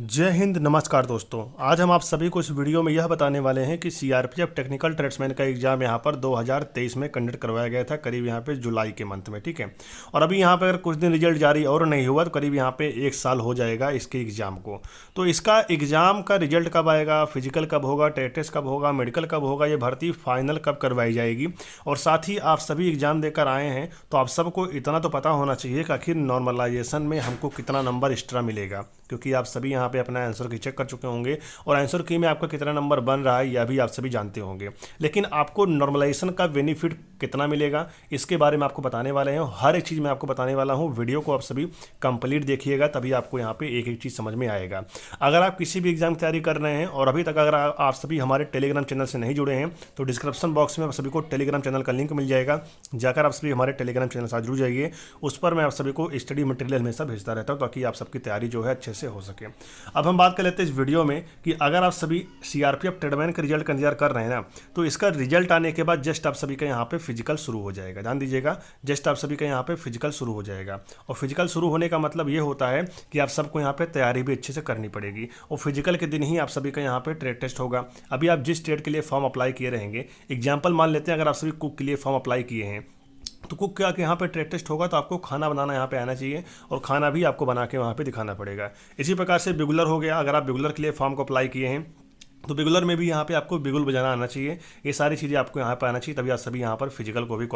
जय हिंद। नमस्कार दोस्तों, आज हम आप सभी को इस वीडियो में यह बताने वाले हैं कि सीआरपीएफ टेक्निकल ट्रेड्समैन का एग्जाम यहाँ पर 2023 में कंडक्ट करवाया गया था, करीब यहाँ पे जुलाई के मंथ में। ठीक है, और अभी यहाँ पे अगर कुछ दिन रिजल्ट जारी और नहीं हुआ तो करीब यहाँ पे 1 साल हो जाएगा इसके एग्ज़ाम को। तो इसका एग्ज़ाम का रिजल्ट कब आएगा, फिजिकल कब होगा, टेस्ट कब होगा, मेडिकल कब होगा, ये भर्ती फाइनल कब करवाई जाएगी, और साथ ही आप सभी एग्ज़ाम देकर आए हैं तो आप सबको इतना तो पता होना चाहिए कि आखिर नॉर्मलाइजेशन में हमको कितना नंबर एक्स्ट्रा मिलेगा, क्योंकि आप सभी यहाँ पे अपना आंसर की चेक कर चुके होंगे और आंसर की में आपका कितना नंबर बन रहा है यह भी आप सभी जानते होंगे। लेकिन आपको नॉर्मलाइजेशन का बेनिफिट कितना मिलेगा इसके बारे में आपको बताने वाले हैं। हर एक चीज़ मैं आपको बताने वाला हूँ, वीडियो को आप सभी कंप्लीट देखिएगा तभी आपको यहाँ पे एक एक चीज़ समझ में आएगा। अगर आप किसी भी एग्जाम की तैयारी कर रहे हैं और अभी तक अगर आप सभी हमारे टेलीग्राम चैनल से नहीं जुड़े हैं तो डिस्क्रिप्शन बॉक्स में आप सभी को टेलीग्राम चैनल का लिंक मिल जाएगा, जाकर आप सभी हमारे टेलीग्राम चैनल से जुड़ जाइए। उस पर मैं आप सभी को स्टडी मटेरियल हमेशा भेजता रहता हूँ ताकि आप सबकी तैयारी जो है अच्छे से हो सके। अब हम बात कर लेते हैं इस वीडियो में कि अगर आप सभी सीआरपीएफ ट्रेडमैन का रिजल्ट का इंतजार कर रहे हैं ना, तो इसका रिजल्ट आने के बाद जस्ट आप सभी का यहाँ पे फिजिकल शुरू हो जाएगा। ध्यान दीजिएगा, जस्ट आप सभी का यहाँ पे फिजिकल शुरू हो जाएगा। और फिजिकल शुरू होने का मतलब ये होता है कि आप सबको यहाँ पे तैयारी भी अच्छे से करनी पड़ेगी और फिजिकल के दिन ही आप सभी का यहाँ पे ट्रेड टेस्ट होगा। अभी आप जिस ट्रेड के लिए फॉर्म अप्लाई किए रहेंगे, एग्जाम्पल मान लेते हैं अगर आप सभी कुक के लिए फॉर्म अप्लाई किए हैं तो कुक क्या कि यहाँ पे ट्रेड टेस्ट होगा तो आपको खाना बनाना यहाँ पे आना चाहिए और खाना भी आपको बना के वहाँ पे दिखाना पड़ेगा। इसी प्रकार से बिगुलर हो गया, अगर आप बिगुलर के लिए फॉर्म को अप्लाई किए हैं तो बिगुलर में भी यहाँ पे आपको बिगुल बजाना आना चाहिए। ये सारी चीज़ें आपको यहाँ पे आना चाहिए, तभी आप सभी यहाँ पर फिजिकल को भी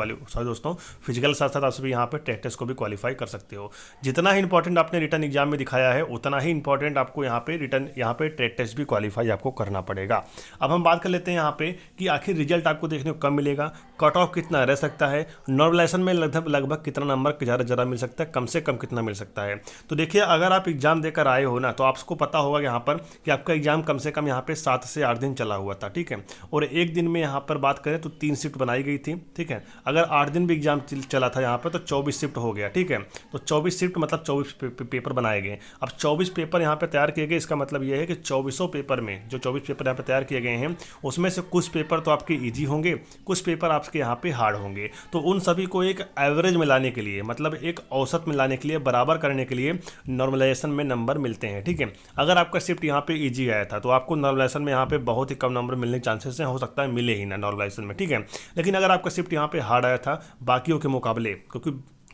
फिजिकल साथ साथ आप सभी यहाँ पे टेस्ट को भी क्वालिफाई कर सकते हो। जितना ही इंपॉर्टेंट आपने रिटर्न एग्जाम में दिखाया है उतना ही इंपॉर्टेंट आपको यहाँ पे रिटर्न यहाँ पे टेस्ट भी क्वालिफाई आपको करना पड़ेगा। अब हम बात कर लेते हैं यहाँ पे कि आखिर रिजल्ट आपको देखने को कब मिलेगा, कट ऑफ कितना रह सकता है, नॉर्मलाइजेशन में लगभग कितना नंबर ज़्यादा मिल सकता है, कम से कम कितना मिल सकता है। तो देखिए, अगर आप एग्जाम देकर आए हो ना तो आपको पता होगा यहाँ पर कि आपका एग्जाम कम से कम यहाँ पे 7 से 8 दिन चला हुआ था। ठीक है, और एक दिन में यहाँ पर बात करें तो 3 शिफ्ट बनाई गई थी। ठीक है, अगर 8 दिन भी एग्जाम चला था यहाँ पर तो 24 शिफ्ट हो गया। ठीक है, तो 24 शिफ्ट मतलब 24 पेपर बनाए गए। अब 24 पेपर यहाँ पे तैयार किए गए, इसका मतलब ये है कि 2400 पेपर में जो 24 पेपर यहाँ पे तैयार किए गए हैं उसमें से कुछ पेपर तो आपके ईजी होंगे, कुछ पेपर आपके यहाँ पे हार्ड होंगे। तो उन सभी को एक एवरेज में लाने के लिए, मतलब एक औसत में लाने के लिए, बराबर करने के लिए नॉर्मलाइजेशन में नंबर मिलते हैं। ठीक है, अगर आपका शिफ्ट यहाँ पे ईजी आया था तो आपको नॉर्मलाइजेशन में यहाँ पे बहुत ही कम नंबर मिलने के चांसेस हैं, हो सकता है मिले ही ना नॉर्मलाइजेशन में। ठीक है, लेकिन अगर आपका शिफ्ट यहाँ पे हार्ड आया था बाकियों के मुकाबले, क्योंकि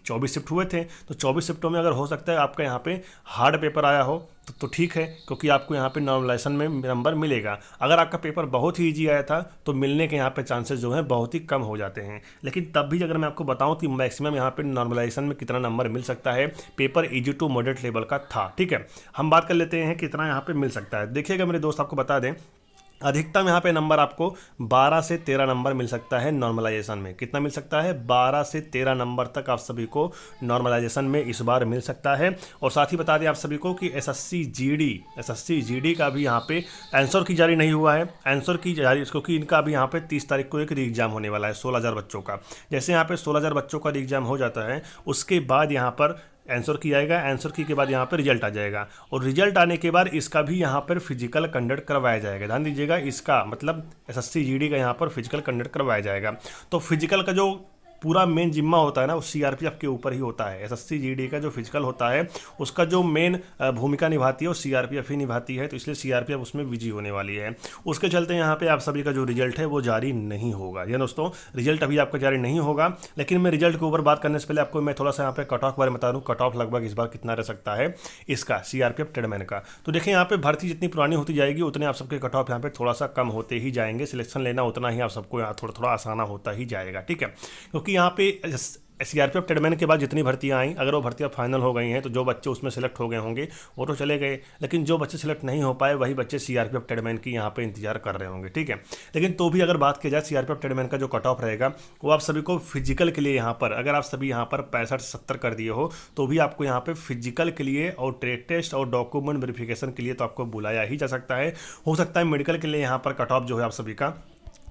24 शिफ्ट हुए थे तो 24 शिफ्टों में अगर हो सकता है आपका यहाँ पे हार्ड पेपर आया हो तो ठीक है, क्योंकि आपको यहाँ पे नॉर्मलाइजेशन में नंबर मिलेगा। अगर आपका पेपर बहुत ही इजी आया था तो मिलने के यहाँ पे चांसेस जो हैं बहुत ही कम हो जाते हैं। लेकिन तब भी अगर मैं आपको बताऊँ कि मैक्सिमम यहाँ पे नॉर्मलाइजेशन में कितना नंबर मिल सकता है, paper easy to moderate level का था। ठीक है, हम बात कर लेते हैं कितना यहाँ पे मिल सकता है। देखिएगा मेरे दोस्त, आपको बता दें अधिकतम यहाँ पे नंबर आपको 12 से 13 नंबर मिल सकता है नॉर्मलाइजेशन में। कितना मिल सकता है? 12 से 13 नंबर तक आप सभी को नॉर्मलाइजेशन में इस बार मिल सकता है। और साथ ही बता दें आप सभी को कि एसएससी जीडी का भी यहाँ पे आंसर की जारी नहीं हुआ है। आंसर की जारी, क्योंकि इनका भी यहाँ पे 30 तारीख को एक री एग्जाम होने वाला है 16,000 बच्चों का। जैसे यहाँ पे 16,000 बच्चों का री एग्जाम हो जाता है उसके बाद यहाँ पर आंसर की आएगा, आंसर की के बाद यहाँ पर रिजल्ट आ जाएगा और रिजल्ट आने के बाद इसका भी यहाँ पर फिजिकल कंडक्ट करवाया जाएगा। ध्यान दीजिएगा, इसका मतलब एसएससी जीडी का यहाँ पर फिजिकल कंडक्ट करवाया जाएगा। तो फिजिकल का जो पूरा मेन जिम्मा होता है ना वो सीआरपीएफ के ऊपर ही होता है। एसएससी जीडी का जो फिजिकल होता है उसका जो मेन भूमिका निभाती है वो सीआरपीएफ ही निभाती है, तो इसलिए सीआरपीएफ उसमें बिजी होने वाली है। उसके चलते यहाँ पे आप सभी का जो रिजल्ट है वो जारी नहीं होगा। ये दोस्तों, रिजल्ट अभी आपका जारी नहीं होगा। लेकिन मैं रिजल्ट के ऊपर बात करने से पहले आपको मैं थोड़ा सा यहाँ पे कट ऑफ के बारे में बता दूँ। कट ऑफ लगभग इस बार कितना रह सकता है इसका सीआरपीएफ ट्रेडमैन का। तो देखिए, यहाँ पे भर्ती जितनी पुरानी होती जाएगी उतने आप सबके कट ऑफ यहाँ पे थोड़ा सा कम होते ही जाएंगे। सिलेक्शन लेना उतना ही आप सबको यहाँ थोड़ा थोड़ा आसाना होता ही जाएगा। ठीक है, क्योंकि यहाँ पे सीआरपीएफ ट्रेडमैन के बाद जितनी भर्तियां आई, अगर वो भर्तियां फाइनल हो गई हैं तो जो बच्चे उसमें सेलेक्ट हो गए होंगे वो तो चले गए, लेकिन जो बच्चे सेलेक्ट नहीं हो पाए वही बच्चे सीआरपीएफ ट्रेडमैन की यहाँ पे इंतजार कर रहे होंगे। ठीक है, लेकिन तो भी अगर बात की जाए सीआरपीएफ ट्रेडमैन का जो कट ऑफ रहेगा वो आप सभी को फिजिकल के लिए यहाँ पर, अगर आप सभी यहाँ पर 65-70 कर दिए हो तो भी आपको यहाँ पे फिजिकल के लिए और ट्रेड टेस्ट और डॉक्यूमेंट वेरिफिकेशन के लिए तो आपको बुलाया ही जा सकता है। हो सकता है मेडिकल के लिए यहाँ पर कट ऑफ जो है आप सभी का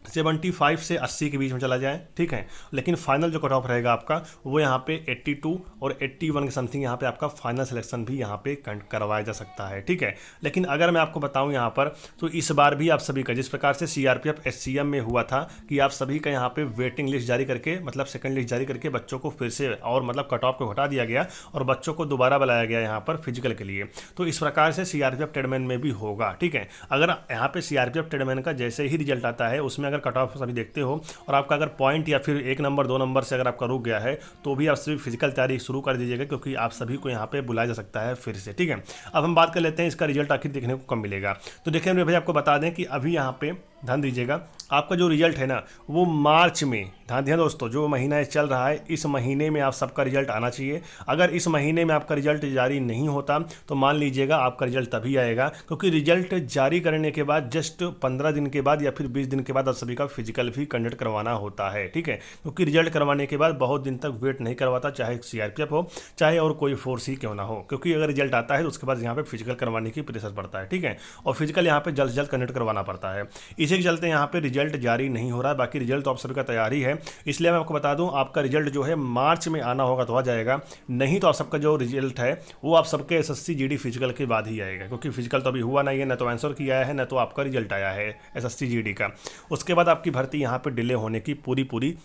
75 से 80 के बीच में चला जाए, ठीक है। लेकिन फाइनल जो कट ऑफ रहेगा आपका वो यहाँ पे 82 और 81 के समथिंग यहाँ पे आपका फाइनल सिलेक्शन भी यहाँ पे करवाया जा सकता है, ठीक है। लेकिन अगर मैं आपको बताऊँ यहाँ पर, तो इस बार भी आप सभी का जिस प्रकार से सीआरपीएफ एससीएम में हुआ था कि आप सभी का यहाँ पे वेटिंग लिस्ट जारी करके, मतलब सेकंड लिस्ट जारी करके बच्चों को फिर से और मतलब कट ऑफ को हटा दिया गया और बच्चों को दोबारा बुलाया गया यहाँ पर फिजिकल के लिए, तो इस प्रकार से सीआरपीएफ ट्रेडमैन में भी होगा, ठीक है। अगर यहाँ पे सीआरपीएफ ट्रेडमैन का जैसे ही रिजल्ट आता है उसमें अगर कट ऑफ सभी देखते हो और आपका अगर पॉइंट या फिर 1 नंबर 2 नंबर से अगर आपका रुक गया है तो भी आप सभी फिजिकल तैयारी शुरू कर दीजिएगा, क्योंकि आप सभी को यहाँ पे बुलाया जा सकता है फिर से, ठीक है। अब हम बात कर लेते हैं इसका रिजल्ट आखिर देखने को कब मिलेगा। तो देखिए मेरे भाई आपको बता दें कि अभी यहाँ पे ध्यान दीजिएगा, आपका जो रिजल्ट है ना वो मार्च में, ध्यान दिया दोस्तों, जो महीना चल रहा है इस महीने में आप सबका रिजल्ट आना चाहिए। अगर इस महीने में आपका रिजल्ट जारी नहीं होता तो मान लीजिएगा आपका रिजल्ट तभी आएगा, क्योंकि रिजल्ट जारी करने के बाद जस्ट 15 दिन के बाद या फिर 20 दिन के बाद आप सभी का फिजिकल भी कंडक्ट करवाना होता है, ठीक है। क्योंकि रिजल्ट करवाने के बाद बहुत दिन तक वेट नहीं करवाता, चाहे सीआरपीएफ हो चाहे और कोई फोर्स ही क्यों ना हो, क्योंकि अगर रिजल्ट आता है तो उसके बाद यहाँ पे फिजिकल करवाने की प्रेशर पड़ता है, ठीक है। और फिजिकल यहाँ पे जल्द से जल्द कंडक्ट करवाना पड़ता है, इसी के चलते यहाँ पे रिजल्ट जारी नहीं हो रहा है। बाकी रिजल्ट तो आप सभी का तैयारी है, इसलिए मैं आपको बता दूं आपका रिजल्ट जो है मार्च में आना होगा तो आ जाएगा, नहीं तो आप सबका जो रिजल्ट है वो आप सबके एसएससी जीडी फिजिकल के बाद ही आएगा, क्योंकि फिजिकल तो अभी हुआ नहीं है, ना तो आंसर किया है ना तो आपका रिजल्ट आया है एसएससी जीडी का। उसके बाद आपकी भर्ती यहाँ पे डिले होने की पूरी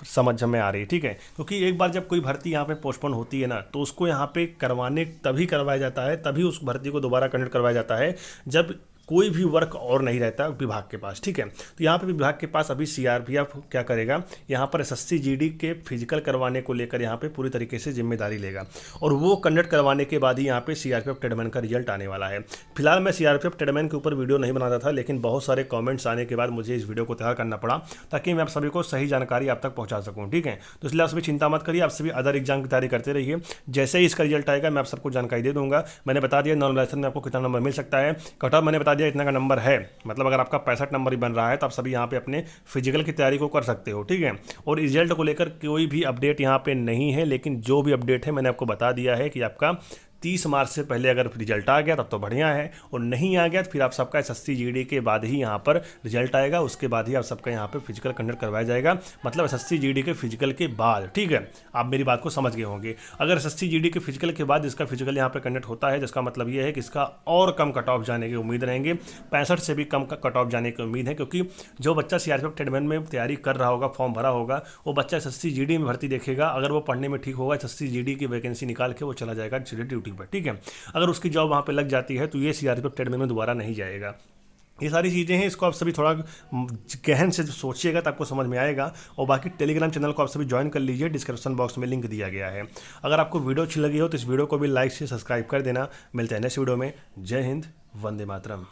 समझ में आ रही है, ठीक है। क्योंकि एक बार जब कोई भर्ती यहाँ पे पोस्टपोन होती है ना तो उसको यहाँ पे करवाने तभी करवाया जाता है, तभी उस भर्ती को दोबारा कंडक्ट करवाया जाता है जब कोई भी वर्क और नहीं रहता विभाग के पास, ठीक है। तो यहाँ पे विभाग के पास अभी सीआरपीएफ क्या करेगा, यहाँ पर एसएससी जीडी के फिजिकल करवाने को लेकर यहाँ पे पूरी तरीके से जिम्मेदारी लेगा और वो कंडक्ट करवाने के बाद ही यहाँ पे सीआरपीएफ ट्रेडमैन का रिजल्ट आने वाला है। फिलहाल मैं सीआरपीएफ ट्रेडमैन के ऊपर वीडियो नहीं बनाता था, लेकिन बहुत सारे कॉमेंट्स आने के बाद मुझे इस वीडियो को तैयार करना पड़ा ताकि मैं आप सभी को सही जानकारी आप तक पहुँचा सकूँ, ठीक है। तो इसलिए आप सभी चिंता मत करिए, आप सभी अदर एग्जाम की तैयारी करते रहिए। जैसे ही इसका रिजल्ट आएगा मैं आप सबको जानकारी दे दूंगा। मैंने बता दिया नॉर्मलाइजेशन में आपको कितना नंबर मिल सकता है, कट ऑफ मैंने बता दिया इतना का नंबर है, मतलब अगर आपका 65 नंबर ही बन रहा है तो आप सभी यहाँ पे अपने फिजिकल की तैयारी को कर सकते हो, ठीक है। और रिजल्ट को लेकर कोई भी अपडेट यहाँ पे नहीं है, लेकिन जो भी अपडेट है मैंने आपको बता दिया है कि आपका 30 मार्च से पहले अगर रिजल्ट आ गया तब तो बढ़िया है, और नहीं आ गया तो फिर आप सबका एसएससी जीडी के बाद ही यहाँ पर रिजल्ट आएगा, उसके बाद ही आप सबका यहाँ पे फिजिकल कंडक्ट करवाया जाएगा, मतलब एसएससी जीडी के फिजिकल के बाद, ठीक है। आप मेरी बात को समझ गए होंगे। अगर एसएससी जीडी के फिजिकल के बाद इसका फिजिकल यहाँ पे कंडक्ट होता है जिसका मतलब ये है कि इसका और कम कट ऑफ जाने की उम्मीद रहेंगे, 65 से भी कम कट ऑफ जाने की उम्मीद है, क्योंकि जो बच्चा सीआरपीएफ ट्रेडमैन में तैयारी कर रहा होगा, फॉर्म भरा होगा, वो बच्चा एसएससी जीडी में भर्ती देखेगा, अगर वो पढ़ने में ठीक होगा एसएससी जीडी की वैकेंसी निकाल के वो चला जाएगा सीधे ड्यूटी पर, ठीक है। अगर उसकी जॉब वहाँ पे लग जाती है तो ये सीआरपीएफ ट्रेडमैन में दोबारा नहीं जाएगा। ये सारी चीज़ें हैं, इसको आप सभी थोड़ा गहन से सोचिएगा तो आपको समझ में आएगा। और बाकी टेलीग्राम चैनल को आप सभी ज्वाइन कर लीजिए, डिस्क्रिप्शन बॉक्स में लिंक दिया गया है। अगर आपको वीडियो अच्छी लगी हो तो इस वीडियो को भी लाइक से सब्सक्राइब कर देना। मिलते हैं नेक्स्ट वीडियो में। जय हिंद, वंदे मातरम।